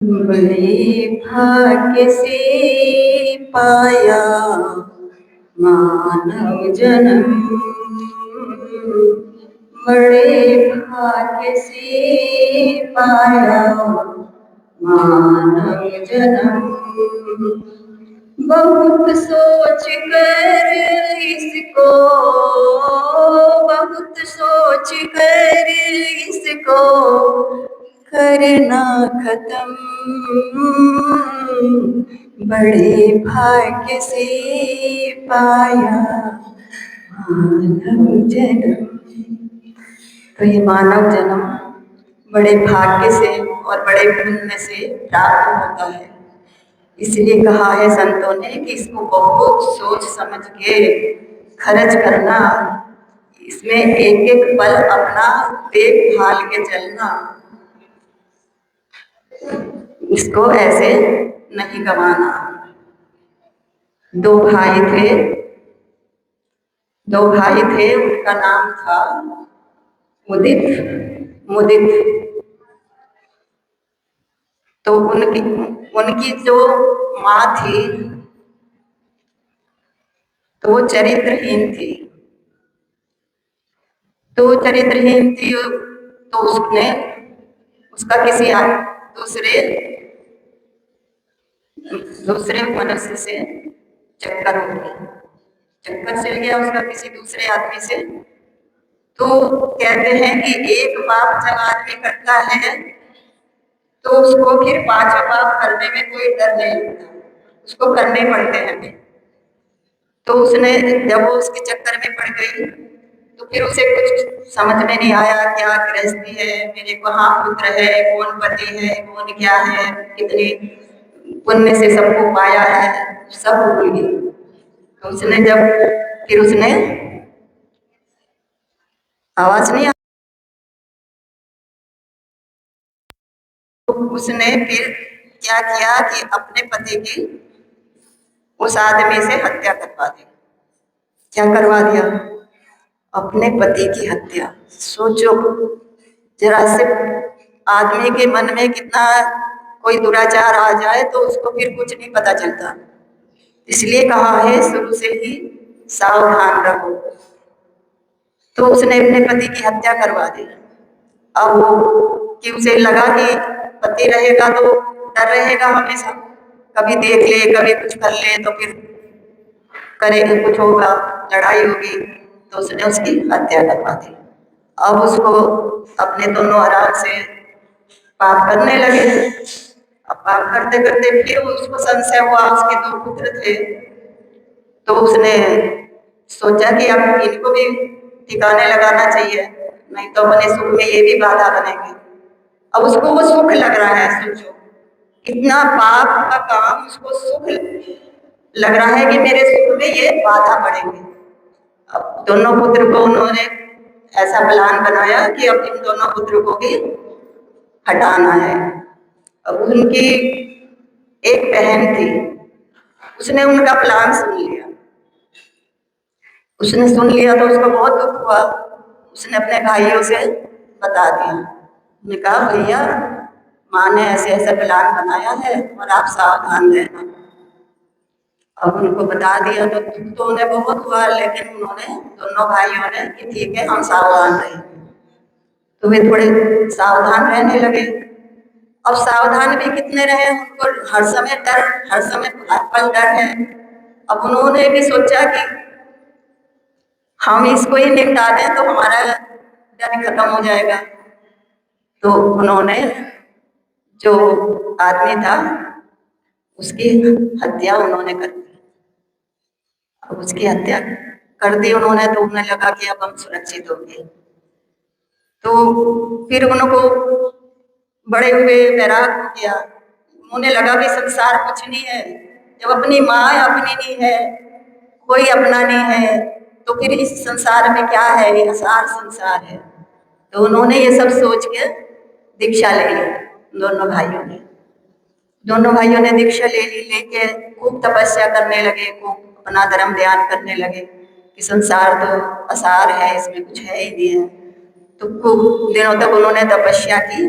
बड़े भाग्य से पाया मानव जन्म। बड़े भाग्य से पाया मानव जन्म। बहुत सोच कर इसको, बहुत सोच कर इसको करना खत्म। बड़े भाग्य से पाया मानव जन्म। तो ये मानव जन्म बड़े भाग्य से और बड़े पुण्य से प्राप्त होता है। इसलिए कहा है संतों ने कि इसको बहुत सोच समझ के खर्च करना, इसमें एक एक पल अपना देखभाल के चलना, इसको ऐसे नहीं गंवाना। दो भाई थे, उनका नाम था मुदित। तो उनकी जो माँ थी तो वो चरित्रहीन थी। तो उसने उसका किसी दूसरे मनुष्य से चक्कर चल गया उसका किसी दूसरे आदमी से। तो कहते हैं कि एक पाप जब आदमी करता है तो उसको फिर पांचवा पाप करने में कोई डर नहीं लगता, उसको करने पड़ते हैं। तो उसने जब वो उसके चक्कर में पड़ गई तो फिर उसे कुछ समझ में नहीं आया, क्या गृहस्थी है, मेरे कहाँ पुत्र है, कौन पति है, कौन क्या है, कितनी पुण्य से सबको पाया है, सब भूल गई। तो उसने आवाज नहीं आ, तो उसने फिर क्या किया कि अपने पति की उस आदमी से हत्या करवा दी। क्या करवा दिया? अपने पति की हत्या। सोचो जरा से आदमी के मन में कितना कोई दुराचार आ जाए तो उसको फिर कुछ नहीं पता चलता। इसलिए कहा है शुरू से ही सावधान रहो। तो उसने अपने पति की हत्या करवा दी। अब वो कि उसे लगा कि पति रहेगा तो डर रहेगा हमेशा, कभी देख ले कभी कुछ कर ले तो फिर करेगा कुछ होगा, लड़ाई होगी, तो उसने उसकी हत्या करवा दी। अब उसको अपने दोनों आराम से पाप करने लगे। अब पाप करते करते फिर उसको संशय हुआ, उसके दो पुत्र थे, तो उसने सोचा कि अब इनको भी ठिकाने लगाना चाहिए, नहीं तो अपने सुख में ये भी बाधा बनेंगे। अब उसको वो सुख लग रहा है, सोचो इतना पाप का काम उसको सुख लग रहा है कि मेरे सुख में ये बाधा पड़ेंगे। अब दोनों पुत्र को उन्होंने ऐसा प्लान बनाया कि अब इन दोनों पुत्र को भी हटाना है। अब उनकी एक बहन थी, उसने उनका प्लान सुन लिया तो उसको बहुत दुख हुआ। उसने अपने भाइयों से बता दिया, उसने कहा भैया माँ ने ऐसे ऐसा प्लान बनाया है और आप सावधान रहना। अब उनको बता दिया तो दुख तो उन्हें बहुत हुआ, लेकिन उन्होंने दोनों भाइयों ने कि ठीक है हम सावधान रहेंगे। तो वे थोड़े सावधान रहने लगे। अब सावधान भी कितने रहे, उनको हर समय हर पल डर है। अब उन्होंने भी सोचा कि हम इसको ही निपटा दें तो हमारा डर खत्म हो जाएगा। तो उन्होंने जो आदमी था उसकी हत्या उन्होंने कर दी। अब उसकी हत्या कर दी उन्होंने तो उन्हें लगा कि अब हम सुरक्षित होंगे। तो फिर उनको बड़े हुए वैराग हो गया, उन्हें लगा कि संसार कुछ नहीं है, जब अपनी माँ अपनी नहीं है, कोई अपना नहीं है, तो फिर इस संसार में क्या है, ये असार संसार है। तो उन्होंने ये सब सोच के दीक्षा ले ली। दोनों भाइयों ने दीक्षा ले ली, लेके खूब तपस्या करने लगे, खूब अपना धर्म ध्यान करने लगे कि संसार तो असार है, इसमें कुछ है ही नहीं है। तो खूब दिनों तक उन्होंने तपस्या की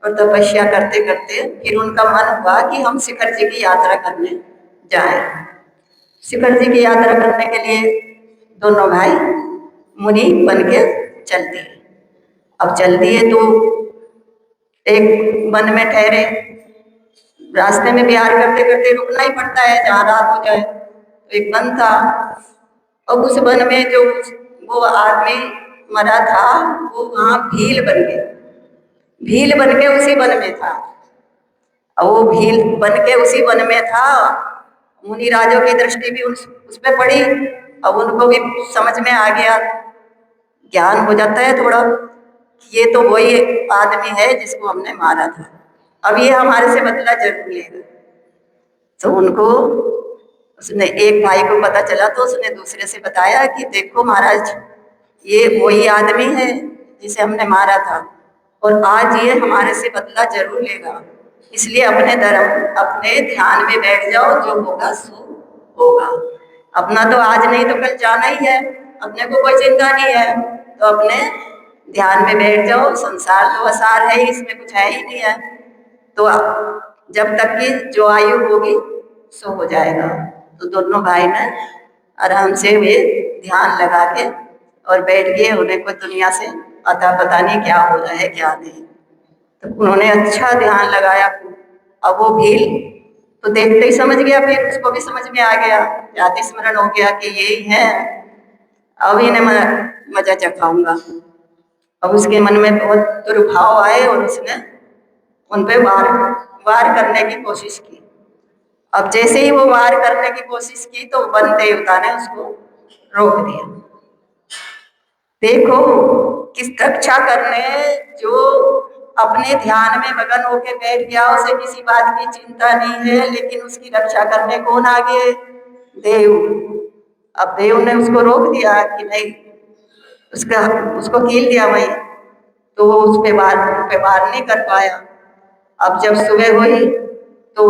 और तपस्या करते करते फिर उनका मन हुआ कि हम शिखर जी की यात्रा करने जाएं। शिखर जी की यात्रा करने के लिए दोनों भाई मुनि बन के चल दिए। अब चल दिए तो एक वन में ठहरे। रास्ते में विहार करते करते रुकना ही पड़ता है जहाँ रात हो जाए। तो एक वन था और उस वन में जो वो आदमी मरा था वो वहाँ भील बन गया। भील बन के उसी वन में था और वो भील बन के उसी वन में था। मुनि राजों की दृष्टि भी उस पे पड़ी। अब उनको भी समझ में आ गया, ज्ञान हो जाता है थोड़ा, ये तो वही आदमी है जिसको हमने मारा था, अब ये हमारे से बदला जरूर लेगा। तो उनको उसने एक भाई को पता चला तो उसने दूसरे से बताया कि देखो महाराज, ये वही आदमी है जिसे हमने मारा था और आज ये हमारे से बदला जरूर लेगा, इसलिए अपने धर्म अपने ध्यान में बैठ जाओ, जो होगा सो होगा। अपना तो आज नहीं तो कल जाना ही है, अपने को कोई चिंता नहीं है, तो अपने ध्यान में बैठ जाओ। संसार तो असार है, इसमें कुछ है ही नहीं है। तो जब तक की जो आयु होगी सो हो जाएगा। तो दोनों भाई ने आराम से वे ध्यान लगा के और बैठ गए। उन्हें कोई दुनिया से अता पता नहीं क्या हो रहा है क्या नहीं। तो उन्होंने अच्छा ध्यान लगाया। अब वो भील तो देखते ही समझ गया, फिर उसको भी समझ में आ गया, जाति स्मरण हो गया कि यही है, अब इन्हें मजा चखाऊंगा। अब उसके मन में बहुत दुर्भाव आए और उसने उन पे वार करने की कोशिश की। अब जैसे ही वो वार करने की कोशिश की तो वन देवता ने उसको रोक दिया। देखो किस रक्षा करने, जो अपने ध्यान में मगन होके बैठ गया, उसे किसी बात की चिंता नहीं है, लेकिन उसकी रक्षा करने कौन आ गए? देव। अब देव ने उसको रोक दिया कि नहीं, उसको कील दिया वही, तो वो उस पे वार नहीं कर पाया। अब जब सुबह हुई तो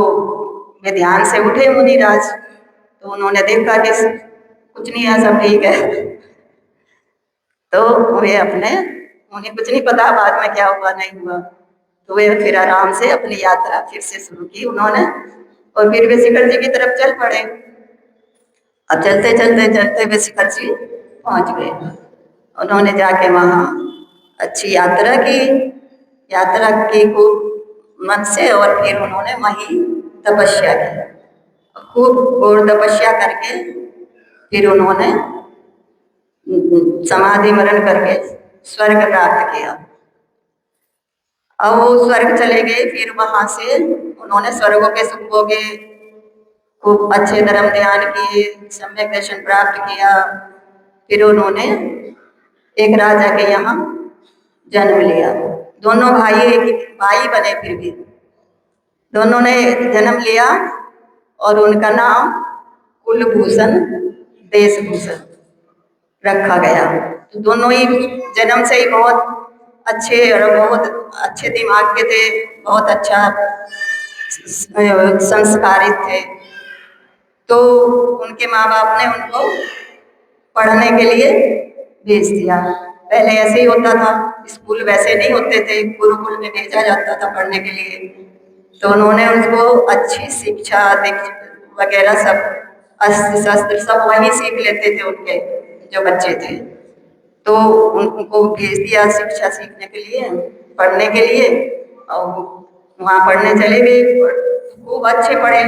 वे ध्यान से उठे मुनिराज, तो उन्होंने देखा कि कुछ नहीं है, सब ठीक है। तो वे अपने, उन्हें कुछ नहीं पता बाद में क्या हुआ नहीं हुआ, तो वे फिर आराम से अपनी यात्रा फिर से शुरू की उन्होंने, और फिर वे शिखर जी की तरफ चल पड़े। अब चलते चलते चलते वे शिखर जी पहुंच गए। उन्होंने जाके वहाँ अच्छी यात्रा की, यात्रा की खूब मन से, और फिर उन्होंने वहीं तपस्या की। खूब घोर तपस्या करके फिर उन्होंने समाधि मरण करके स्वर्ग प्राप्त किया। अब वो स्वर्ग चले गए। फिर वहां से उन्होंने स्वर्गों के सुख भोगे, खूब अच्छे धर्म ध्यान किए, सम्यक दर्शन प्राप्त किया। फिर उन्होंने एक राजा के यहाँ जन्म लिया। दोनों भाई एक भाई बने, फिर भी दोनों ने जन्म लिया और उनका नाम कुलभूषण देशभूषण रखा गया। तो दोनों ही जन्म से ही बहुत अच्छे और बहुत अच्छे दिमाग के थे, बहुत अच्छा संस्कारित थे। तो उनके माँ बाप ने उनको पढ़ने के लिए भेज दिया। पहले ऐसे ही होता था, स्कूल वैसे नहीं होते थे, गुरुकुल में भेजा जाता था पढ़ने के लिए। तो उन्होंने उसको अच्छी शिक्षा वगैरह सब, अस्त्र शस्त्र सब वहीं सीख लेते थे उनके जो बच्चे थे। तो उनको भेज दिया शिक्षा सीखने के लिए, पढ़ने के लिए, और वहाँ पढ़ने चले गए। खूब अच्छे पढ़े,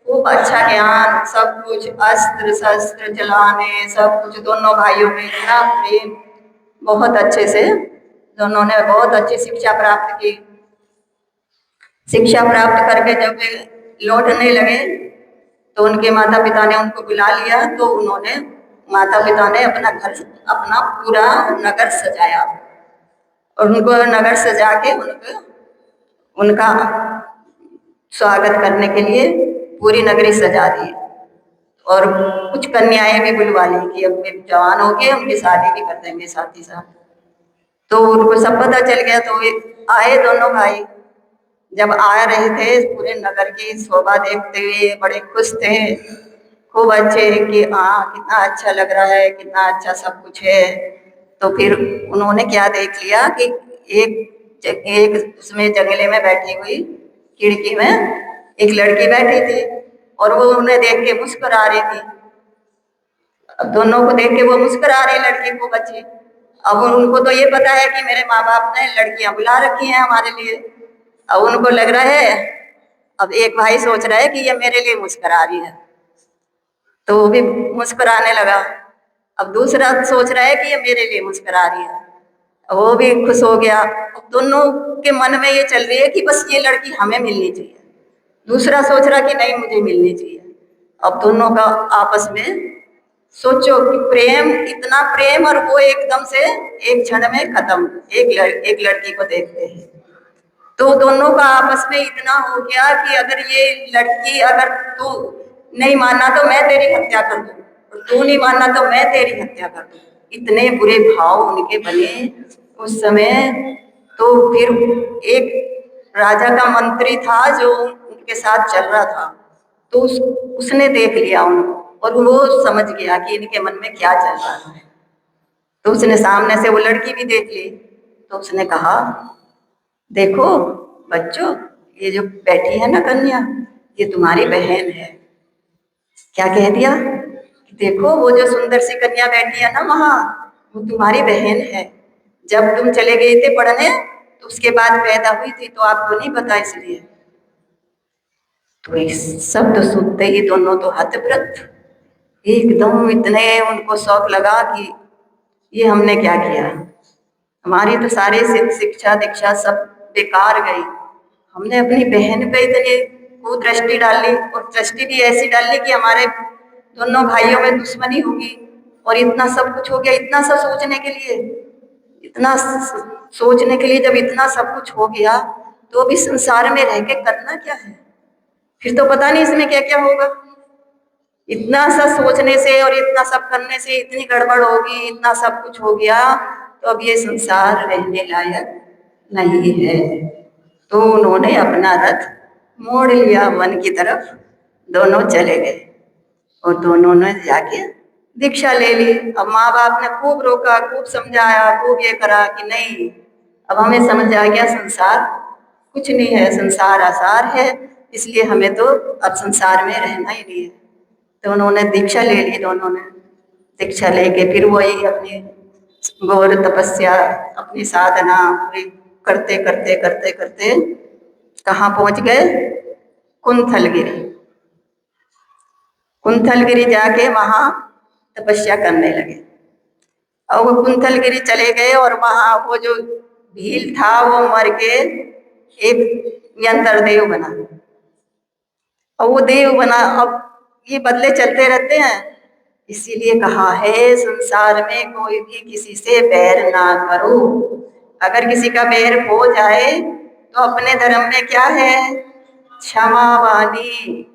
खूब अच्छा ज्ञान, सब कुछ, अस्त्र शस्त्र चलाने सब कुछ। दोनों भाइयों में इतना प्रेम, बहुत अच्छे से दोनों ने बहुत अच्छी शिक्षा प्राप्त की। शिक्षा प्राप्त करके जब वे लौटने लगे तो उनके माता पिता ने उनको बुला लिया। तो उन्होंने, माता पिता ने अपना घर, अपना पूरा नगर सजाया और उनको नगर सजा के उनका स्वागत करने के लिए पूरी नगरी सजा दी। और कुछ कन्याएं भी बुलवा ली कि अब वे जवान हो गए, उनकी शादी भी कर देंगे साथ ही साथ। तो उनको सब पता चल गया। तो वे आए दोनों भाई, जब आ रहे थे पूरे नगर की शोभा देखते हुए बड़े खुश थे, खूब अच्छे कि हाँ कितना अच्छा लग रहा है, कितना अच्छा सब कुछ है। तो फिर उन्होंने क्या देख लिया कि एक एक उसमें जंगले में बैठी हुई खिड़की में एक लड़की बैठी थी और वो उन्हें देख के मुस्कुरा रही थी। अब दोनों को देख के वो मुस्कुरा रही, लड़की को बच्ची। अब उनको तो ये पता है कि मेरे माँ बाप ने लड़कियां बुला रखी हैं हमारे लिए। अब उनको लग रहा है, अब एक भाई सोच रहा है कि ये मेरे लिए मुस्कुरा रही है, तो वो भी मुस्कुराने लगा। अब दूसरा सोच रहा है कि ये मेरे लिए मुस्कुरा रही है, वो भी खुश हो गया। दोनों के मन में ये चल रही है कि बस ये लड़की हमें मिलनी चाहिए। दूसरा सोच रहा कि नहीं, मुझे मिलनी चाहिए। अब दोनों का आपस में, सोचो कि प्रेम, इतना प्रेम, और वो एकदम से एक क्षण में खत्म, एक लड़की को देखते हैं। तो दोनों का आपस में इतना हो गया कि अगर ये लड़की, अगर तू नहीं मानना तो मैं तेरी हत्या कर दूं, और तू नहीं मानना तो मैं तेरी हत्या कर दूं। इतने बुरे भाव उनके बने उस समय। तो फिर एक राजा का मंत्री था जो उनके साथ चल रहा था, तो उसने देख लिया उनको और वो समझ गया कि इनके मन में क्या चल रहा है। तो उसने सामने से वो लड़की भी देख ली। तो उसने कहा, देखो बच्चों, ये जो बैठी है ना कन्या, ये तुम्हारी बहन है। क्या कह दिया कि देखो वो जो सुंदर सी कन्या बैठी है ना वहां, वो तुम्हारी बहन है। जब तुम चले गए थे पढ़ने तो उसके बाद पैदा हुई थी, तो आपको नहीं पता इसलिए। तो इस शब्द सुनते ही दोनों तो हतप्रत, एकदम इतने उनको शौक लगा कि ये हमने क्या किया, हमारी तो सारी शिक्षा दीक्षा सब बेकार गई। हमने अपनी बहन पे इतनी कुदृष्टि डाली, और दृष्टि भी ऐसी डाली कि हमारे दोनों भाइयों में दुश्मनी होगी। और इतना सब कुछ हो गया, इतना सब सोचने के लिए, इतना सोचने के लिए, जब इतना सब कुछ हो गया तो भी संसार में रह के करना क्या है? फिर तो पता नहीं इसमें क्या क्या होगा। इतना सा सोचने से और इतना सब करने से इतनी गड़बड़ होगी, इतना सब कुछ हो गया, तो अब ये संसार रहने लायक नहीं है। तो उन्होंने अपना रथ मोड़ लिया वन की तरफ, दोनों चले गए और दोनों ने जाके दीक्षा ले ली। अब माँ बाप ने खूब रोका, खूब समझाया, खूब ये करा कि नहीं, अब हमें समझ आ गया संसार कुछ नहीं है, संसार आसार है, इसलिए हमें तो अब संसार में रहना ही नहीं है। तो उन्होंने दीक्षा ले ली, दोनों ने दीक्षा लेके फिर वही अपनी घोर तपस्या, अपनी साधना पूरी करते करते करते करते कहाँ पहुंच गए? कुंथलगिरी। कुंथलगिरी जाके वहां तपस्या करने लगे। और वो कुंथलगिरी चले गए और वहां वो जो भील था वो मर के एक यंत्र देव बना, और वो देव बना। अब ये बदले चलते रहते हैं, इसीलिए कहा है संसार में कोई भी किसी से बैर ना करो। अगर किसी का बैर हो जाए तो अपने धर्म में क्या है? क्षमा वाणी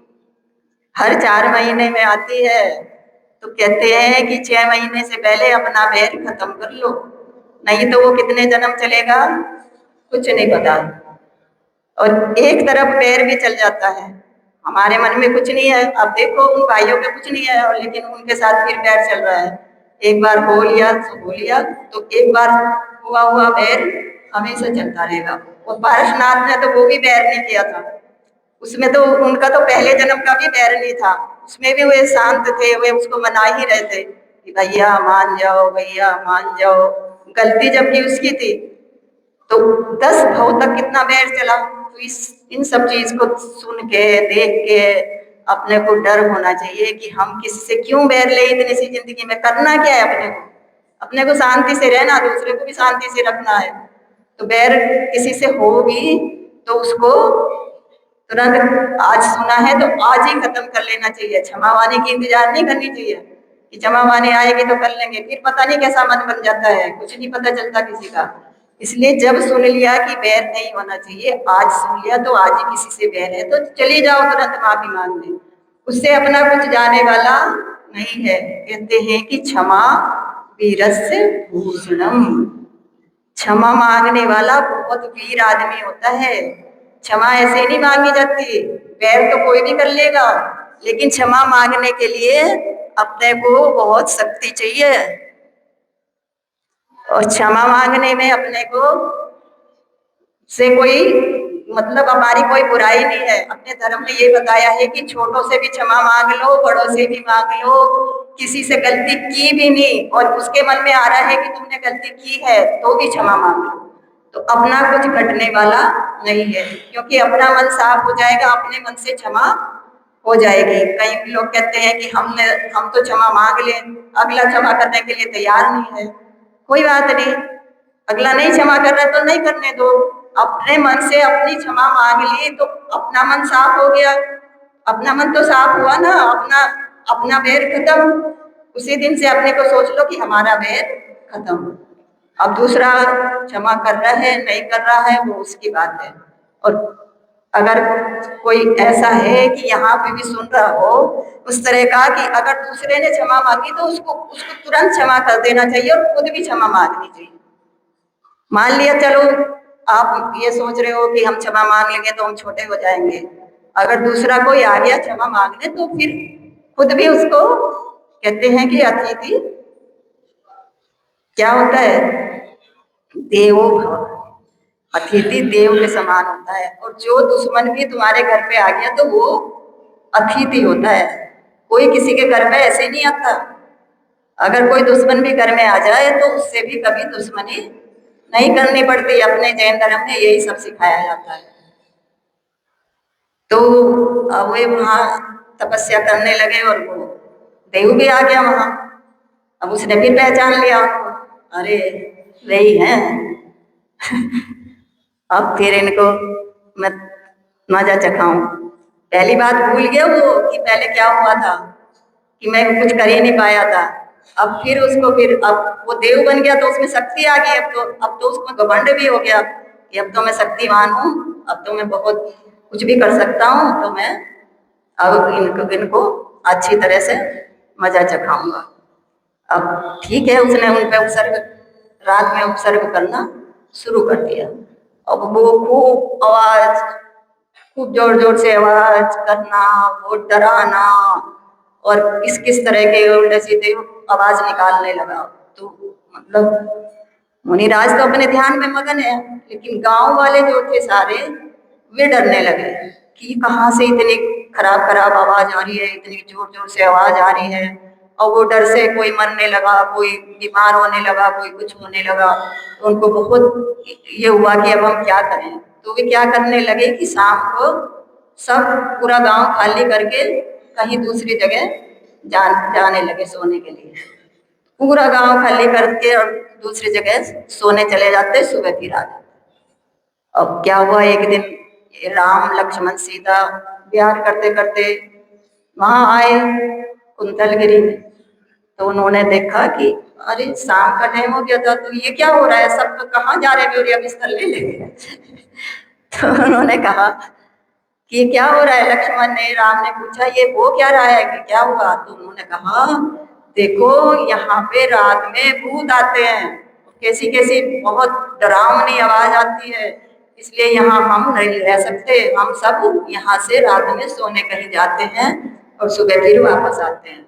हर 4 महीने में आती है। तो कहते हैं कि 6 महीने से पहले अपना बैर खत्म कर लो, नहीं तो वो कितने जन्म चलेगा कुछ नहीं पता। और एक तरफ बैर भी चल जाता है, हमारे मन में कुछ नहीं है। अब देखो उन भाइयों में कुछ नहीं है, और लेकिन उनके साथ फिर बैर चल रहा है। एक बार हो लिया तो हो लिया, तो एक बार हुआ हुआ बैर हमेशा चलता रहेगा। और पारसनाथ ने तो वो भी बैर नहीं किया था, उसमें तो उनका तो पहले जन्म का भी बैर नहीं था, उसमें भी वे शांत थे, वे उसको मना ही रहे थे कि भैया मान जाओ, भैया मान जाओ। गलती जबकि उसकी थी, तो 10 भाव तक कितना बैर चला। तो इन सब चीज को सुन के देख के अपने को डर होना चाहिए कि हम किसी से क्यों बैर ले, इतनी सी जिंदगी में करना क्या है? अपने को शांति से रहना, दूसरे को भी शांति से रखना है। तो बैर किसी से हो भी तो उसको तुरंत, आज सुना है तो आज ही खत्म कर लेना चाहिए। क्षमा वाणी की इंतजार नहीं करनी चाहिए कि क्षमा वाणी आएगी तो कर लेंगे, फिर पता नहीं कैसा मन बन जाता है, कुछ नहीं पता चलता किसी का। इसलिए जब सुन लिया कि बैर नहीं होना चाहिए, आज सुन लिया तो आज ही किसी से बैर है तो चली जाओ तुरंत माफी मांगने, उससे अपना कुछ जाने वाला नहीं है। कहते हैं कि क्षमा वीरस्य भूषणम, क्षमा मांगने वाला बहुत वीर आदमी होता है। क्षमा ऐसे नहीं मांगी जाती, बैर तो कोई भी कर लेगा, लेकिन क्षमा मांगने के लिए अपने को बहुत शक्ति चाहिए। और क्षमा मांगने में अपने को से कोई मतलब हमारी कोई बुराई नहीं है। अपने धर्म में ये बताया है कि छोटों से भी क्षमा मांग लो, बड़ों से भी मांग लो। किसी से गलती की भी नहीं और उसके मन में आ रहा है कि तुमने गलती की है तो भी क्षमा मांग लो, तो अपना कुछ घटने वाला नहीं है, क्योंकि अपना मन साफ हो जाएगा, अपने मन से क्षमा हो जाएगी। कई लोग कहते हैं कि हम तो क्षमा मांग लें, अगला क्षमा करने के लिए तैयार नहीं है। कोई बात नहीं, अगला नहीं क्षमा कर रहा है तो नहीं करने दो। अपने मन से अपनी क्षमा मांग ली तो अपना मन साफ हो गया, अपना मन तो साफ हुआ ना, अपना अपना बैर खत्म। उसी दिन से अपने को सोच लो कि हमारा बैर खत्म। अब दूसरा क्षमा कर रहा है नहीं कर रहा है वो उसकी बात है। और अगर कोई ऐसा है कि यहाँ पे भी सुन रहा हो उस तरह का कि अगर दूसरे ने क्षमा मांगी तो उसको उसको तुरंत क्षमा कर देना चाहिए और खुद भी क्षमा मांगनी चाहिए। मान लिया चलो आप ये सोच रहे हो कि हम क्षमा मांग लेंगे तो हम छोटे हो जाएंगे, अगर दूसरा कोई आ गया क्षमा मांगने तो फिर खुद भी उसको कहते हैं कि अतिथि क्या होता है, देवो भव। अतिथि देव के समान होता है। और जो दुश्मन भी तुम्हारे घर पे आ गया तो वो अतिथि होता है। कोई किसी के घर पे ऐसे नहीं आता। अगर कोई दुश्मन भी घर में आ जाए तो उससे भी कभी दुश्मनी नहीं करनी पड़ती। अपने जैन धर्म में यही सब सिखाया जाता है। तो अब वे वहां तपस्या करने लगे और वो देव भी आ गया वहां। अब उसने भी पहचान लिया उनको, अरे वही है। अब फिर इनको मैं मजा चखाऊं। पहली बात भूल गया वो कि पहले क्या हुआ था, कि मैं कुछ कर ही नहीं पाया था। अब फिर उसको फिर अब वो देव बन गया तो उसमें शक्ति आ गई। अब तो उसमें घमंड भी हो गया कि अब तो मैं शक्तिमान हूँ, अब तो मैं बहुत कुछ भी कर सकता हूँ, तो मैं अब इनको अच्छी तरह से मजा चखाऊंगा। अब ठीक है, उसने उन पे उपसर्ग रात में उपसर्ग करना शुरू कर दिया। अब वो खूब आवाज, खूब जोर जोर से आवाज करना, बहुत डराना और किस किस तरह के उल्टे सीधे आवाज निकालने लगा। तो मतलब मुनिराज तो अपने ध्यान में मगन है, लेकिन गांव वाले जो थे सारे वे डरने लगे कि कहाँ से इतनी खराब खराब आवाज आ रही है, इतनी जोर जोर से आवाज आ रही है। और वो डर से कोई मरने लगा, कोई बीमार होने लगा, कोई कुछ होने लगा। तो उनको बहुत ये हुआ कि अब हम क्या करें। तो वे क्या करने लगे कि शाम को सब पूरा गांव खाली करके कहीं दूसरी जगह जाने लगे सोने के लिए। पूरा गांव खाली करके और दूसरी जगह सोने चले जाते, सुबह फिर आ जाते। अब क्या हुआ, एक दिन राम लक्ष्मण सीता विहार करते करते वहां आए कुंतलगिरी में। तो उन्होंने देखा कि अरे शाम का टाइम हो गया था, तो ये क्या हो रहा है, सब तो कहाँ जा रहे हैं, बिस्तर ले लेंगे। तो उन्होंने कहा कि ये क्या हो रहा है। लक्ष्मण ने राम ने पूछा ये हो क्या रहा है, कि क्या हुआ। तो उन्होंने कहा देखो यहाँ पे रात में भूत आते हैं, कैसी कैसी बहुत डरावनी आवाज आती है, इसलिए यहाँ हम नहीं रह सकते। हम सब यहाँ से रात में सोने कहीं जाते हैं और सुबह फिर वापस आते हैं।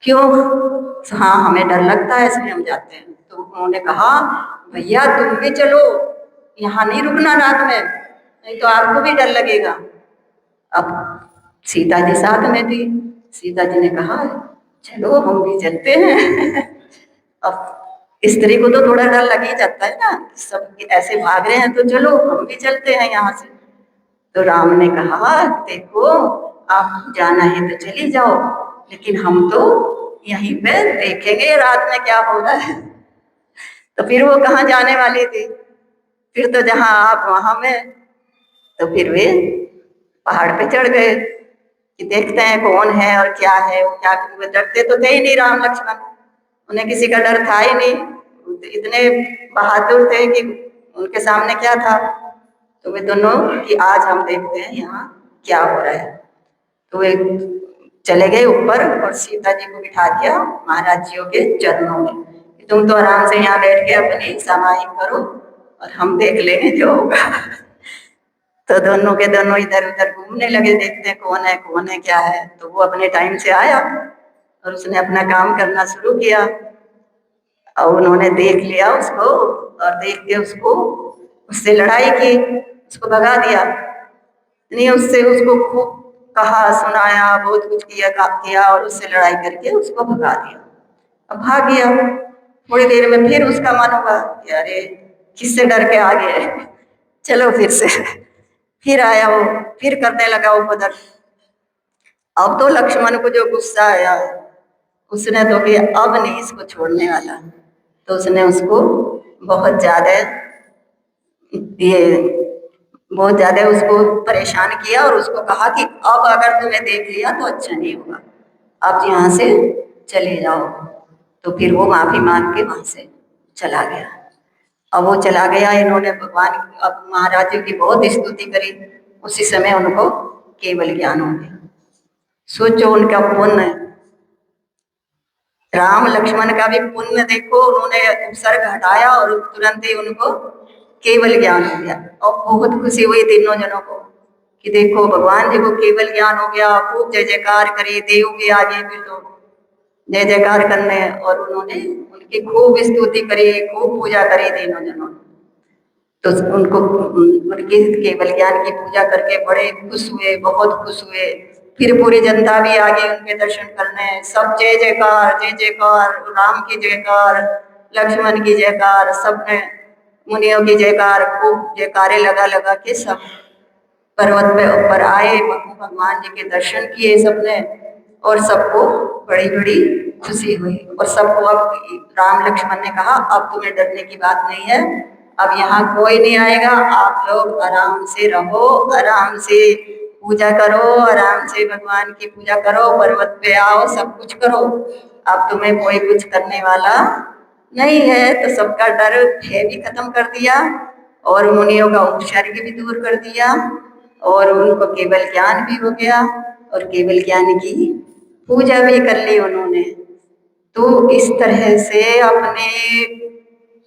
क्यों। हाँ हमें डर लगता है इसलिए हम जाते हैं। तो उन्होंने कहा भैया तुम भी चलो, यहाँ नहीं रुकना रात में, नहीं तो आपको भी डर लगेगा। अब सीता जी साथ में थी, सीता जी ने कहा चलो हम भी चलते हैं। अब स्त्री को तो थोड़ा डर लग ही जाता है ना, सब ऐसे भाग रहे हैं तो चलो हम भी चलते हैं यहाँ से। तो राम ने कहा देखो आप जाना है तो चली जाओ, लेकिन हम तो यहीं पे देखेंगे रात में क्या हो रहा है। तो फिर वो कहाँ जाने वाली थी, फिर तो जहाँ आप वहां में। तो फिर वे पहाड़ पे चढ़ गए कि देखते हैं कौन है और क्या है। वो क्या, वो डरते तो थे ही नहीं राम लक्ष्मण, उन्हें किसी का डर था ही नहीं, इतने बहादुर थे कि उनके सामने क्या था। तो वे दोनों कि आज हम देखते हैं यहाँ क्या हो रहा है। तो वे चले गए ऊपर और सीता जी को बिठा दिया महाराज जियों के चरणों में, तुम तो आराम से यहाँ बैठ के अपनी समाई करो और हम देख लेंगे जो होगा। तो दोनों के दोनों इधर उधर घूमने लगे, देखते हैं कौन है क्या है। तो वो अपने टाइम से आया और उसने अपना काम करना शुरू किया और उन्होंने देख लिया उसको और देख के उसको उससे लड़ाई की, उसको भगा दिया। नहीं, उससे उसको खूब कहा सुनाया, बहुत कुछ किया और उससे लड़ाई करके उसको भगा दिया। अब भाग गया, थोड़ी देर में फिर उसका मन होगा कि अरे किससे डर के आ गए, चलो फिर से। फिर आया वो, फिर करने लगा उपद्रव। अब तो लक्ष्मण को जो गुस्सा आया, उसने तो कि अब नहीं इसको छोड़ने वाला, तो उसने उसको बहुत ज्यादा ये बहुत ज्यादा उसको परेशान किया और उसको कहा कि अब अगर तुम्हें देख लिया तो अच्छा नहीं होगा, आप यहाँ से चले जाओ। तो फिर वो माफी मांग के वहां से चला गया। अब वो चला गया, इन्होंने भगवान अब महाराज जी की बहुत स्तुति करी। उसी समय उनको केवल ज्ञान हो गया। सोचो उनका पुण्य, राम लक्ष्मण का भी पुण्य देखो, उन्होंने उपसर्ग हटाया और तुरंत ही उनको केवल ज्ञान हो गया। और बहुत खुशी हुई तीनों जनों को कि देखो भगवान जी को केवल ज्ञान हो गया। खूब जय जयकार करे, देव भी आगे फिर तो जय जयकार करने, और उन्होंने उनकी खूब स्तुति करी, खूब पूजा करी तीनों जनों। तो उनको उनके केवल ज्ञान की पूजा करके बड़े खुश हुए, बहुत खुश हुए। फिर पूरी जनता भी आ गई उनके दर्शन करने, सब जय जयकार जय जयकार, राम की जयकार, लक्ष्मण की जयकार, सबने मुनियों की जयकार, खूब जयकारे लगा लगा के सब पर्वत पे ऊपर आए, भगवान जी के दर्शन किए सबने। और सबको बड़ी बड़ी खुशी हुई और सबको अब राम लक्ष्मण ने कहा अब तुम्हें डरने की बात नहीं है, अब यहाँ कोई नहीं आएगा, आप लोग आराम से रहो, आराम से पूजा करो, आराम से भगवान की पूजा करो, पर्वत पे आओ, सब कुछ करो, अब तुम्हें कोई कुछ करने वाला नहीं है। तो सबका डर भय भी खत्म कर दिया और मुनियों का उपसर्ग भी दूर कर दिया और उनको केवल ज्ञान भी हो गया और केवल ज्ञान की पूजा भी कर ली उन्होंने। तो इस तरह से अपने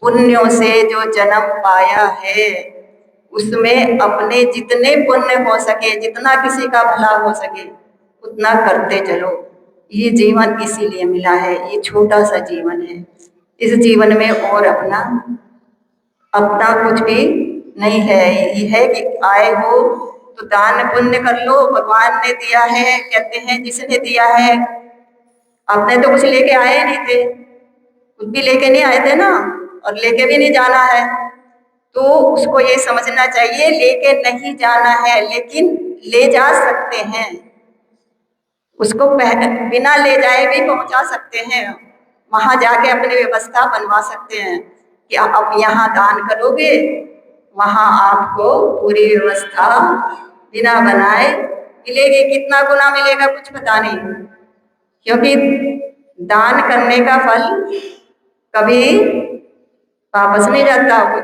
पुण्यों से जो जन्म पाया है उसमें अपने जितने पुण्य हो सके, जितना किसी का भला हो सके उतना करते चलो। ये जीवन इसीलिए मिला है, ये छोटा सा जीवन है, इस जीवन में और अपना अपना कुछ भी नहीं है। ये है कि आए हो तो दान पुण्य कर लो, भगवान ने दिया है, कहते हैं जिसने दिया है। आपने तो कुछ लेके आए नहीं थे, कुछ भी लेके नहीं आए थे ना, और लेके भी नहीं जाना है। तो उसको ये समझना चाहिए लेके नहीं जाना है लेकिन ले जा सकते हैं, उसको बिना ले जाए भी पहुंचा सकते हैं, वहां जाके अपनी व्यवस्था बनवा सकते हैं कि आप यहाँ दान करोगे, वहां आपको पूरी व्यवस्था बिना बनाए मिलेगी। कितना गुना मिलेगा कुछ पता नहीं, क्योंकि दान करने का फल कभी वापस नहीं जाता। वो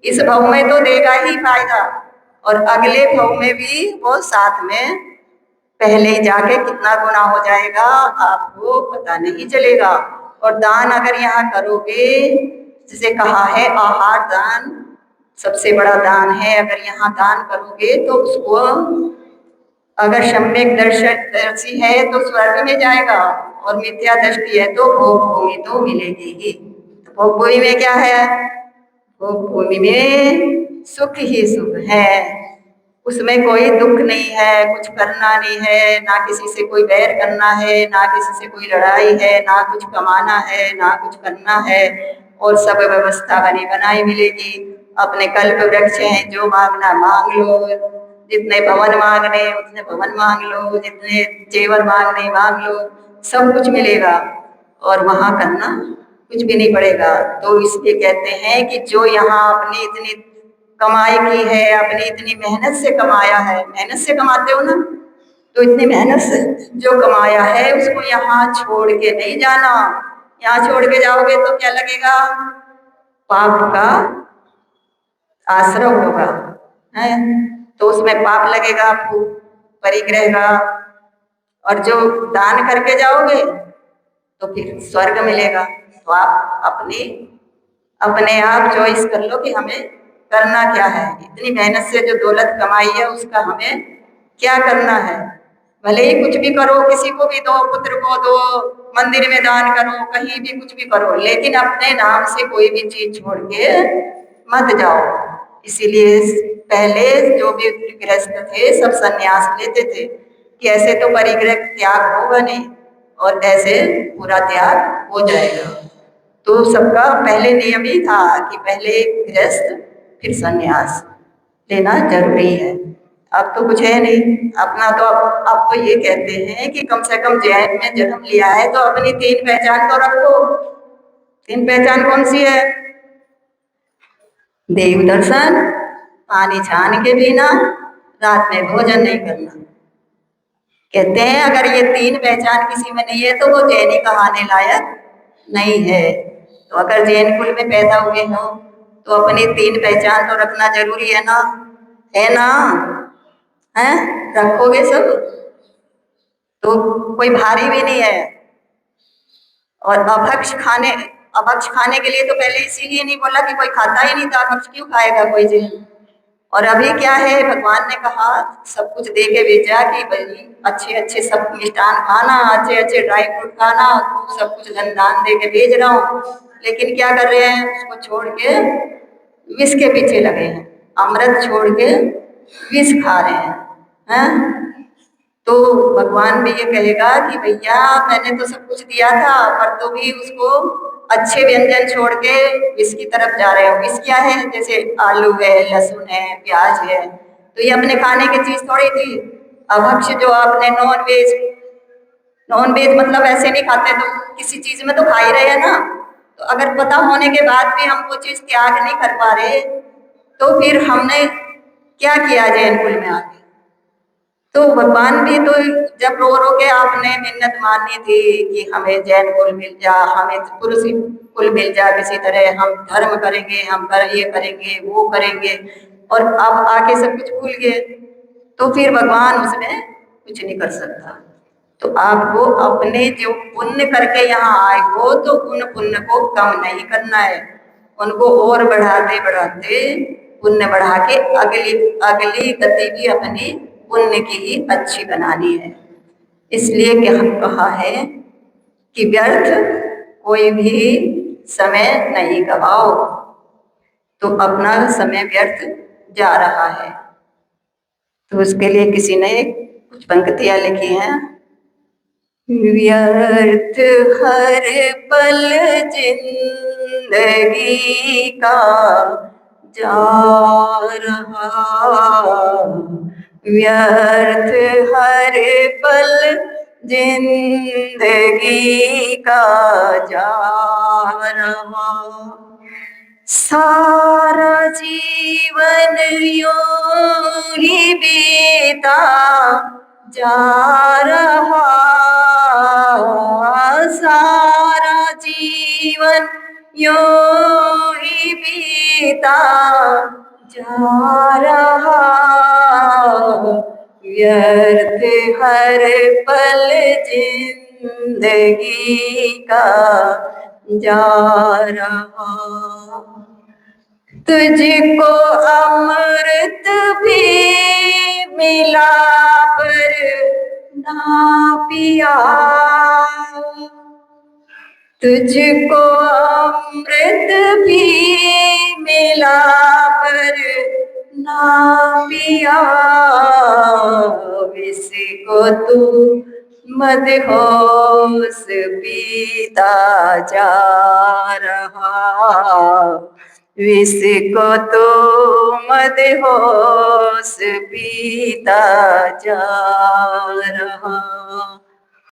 इस भव में तो देगा ही फायदा और अगले भव में भी वो साथ में पहले ही जाके कितना गुना हो जाएगा आपको पता नहीं चलेगा। और दान अगर यहाँ करोगे, जिसे कहा है आहार दान सबसे बड़ा दान है, अगर यहाँ दान करोगे तो उसको अगर सम्यक दर्शी है तो स्वर्ग में जाएगा और मिथ्या दृष्टि है तो भोग भूमि तो मिलेगी ही। तो भोग भूमि में क्या है? भोग भूमि में सुख ही सुख है, उसमें कोई दुख नहीं है, कुछ करना नहीं है, ना किसी से कोई बैर करना है, ना किसी से कोई लड़ाई है, ना कुछ कमाना है, ना कुछ करना है, और सब व्यवस्था बनी बनाई मिलेगी। अपने कल्प वृक्ष हैं, जो मांगना मांग लो, जितने भवन मांगने उतने भवन मांग लो, जितने जेवर मांगने मांग लो, सब कुछ मिलेगा और वहां करना कुछ भी नहीं पड़ेगा। तो इसलिए कहते हैं कि जो यहाँ अपनी इतनी कमाई की है, अपनी इतनी मेहनत से कमाया है, मेहनत से कमाते हो ना, तो इतनी मेहनत से जो कमाया है उसको यहाँ छोड़ के नहीं जाना। यहाँ छोड़ के जाओगे तो क्या लगेगा? पाप का आश्रम होगा, है तो उसमें पाप लगेगा आपको, परिग्रह का। और जो दान करके जाओगे तो फिर स्वर्ग मिलेगा। तो आप अपनी अपने आप चॉइस कर लो कि हमें करना क्या है। इतनी मेहनत से जो दौलत कमाई है उसका हमें क्या करना है। भले ही कुछ भी करो, किसी को भी दो, पुत्र को दो, मंदिर में दान करो, कहीं भी कुछ भी करो, लेकिन अपने नाम से कोई भी चीज छोड़ के मत जाओ। इसीलिए पहले जो भी गृहस्थ थे सब संन्यास लेते थे कि ऐसे तो परिग्रह त्याग होगा नहीं और ऐसे पूरा त्याग हो जाएगा। तो सबका पहले नियम ही था कि पहले गृहस्थ फिर संन्यास लेना जरूरी है। अब तो कुछ है नहीं अपना, तो अब तो ये कहते हैं कि कम से कम जैन में जन्म लिया है तो अपनी तीन पहचान तो रखो। तीन पहचान कौन सी है? देव दर्शन, पानी छान के पीना, रात में भोजन नहीं करना। कहते हैं अगर ये तीन पहचान किसी में नहीं है तो वो जैनी कहाने लायक नहीं है। तो अगर जैन कुल में पैदा हुए हो तो अपनी तीन पहचान तो रखना जरूरी है ना, है ना? हैं, रखोगे सब तो कोई भारी भी नहीं है। और अभक्ष खाने के लिए तो पहले इसीलिए नहीं बोला कि कोई खाता ही नहीं था, अभक्ष क्यों खाएगा कोई जैन? और अभी क्या है, भगवान ने कहा सब कुछ दे के भेजा कि भाई अच्छे अच्छे सब मिष्ठान खाना, अच्छे अच्छे ड्राई फ्रूट खाना, सब कुछ धन दान दे के भेज रहा हूँ। लेकिन क्या कर रहे हैं, उसको छोड़ के विष के पीछे लगे हैं, अमृत छोड़ के विष खा रहे हैं। तो भगवान भी ये कहेगा कि भैया मैंने तो सब कुछ दिया था पर तो भी उसको अच्छे व्यंजन छोड़ के विष की तरफ जा रहे हो। विष क्या है? जैसे आलू है, लहसुन है, प्याज है, तो ये अपने खाने की चीज थोड़ी थी। अभक्ष जो आपने नॉन वेज मतलब ऐसे नहीं खाते तो किसी चीज में तो खा ही रहे हैं ना। तो अगर पता होने के बाद भी हम वो चीज त्याग नहीं कर पा रहे तो फिर हमने क्या किया जैन कुल में आके? तो भगवान भी तो जब रो रो के आपने मिन्नत मानी थी कि हमें जैन कुल मिल जा, हमें पुरुष कुल मिल जा, किसी तरह हम धर्म करेंगे, हम ये करेंगे वो करेंगे, और अब आके सब कुछ भूल गए, तो फिर भगवान उसमें कुछ नहीं कर सकता। तो आपको अपने जो पुण्य करके यहाँ आए हो तो उन पुण्य को कम नहीं करना है, उनको और बढ़ाते बढ़ाते पुण्य बढ़ा के अगली अगली गति भी अपनी पुण्य की ही अच्छी बनानी है। इसलिए कहा है कि व्यर्थ कोई भी समय नहीं गवाओ। तो अपना समय व्यर्थ जा रहा है तो उसके लिए किसी ने कुछ पंक्तियां लिखी हैं। व्यर्थ हर पल जिंदगी का जा रहा, व्यर्थ हर पल जिंदगी का जा रहा, सारा जीवन यूं ही बीता जा रहा, सारा जीवन यूं ही बीता जा रहा, व्यर्थ हर पल जिंदगी का जा रहा। तुझको अमृत भी मिला पर ना पिया, तुझको अमृत भी मिला पर ना पिया, विष को तू मदहोश पीता जा रहा, विष को तो मदहोश पीता जा रहा।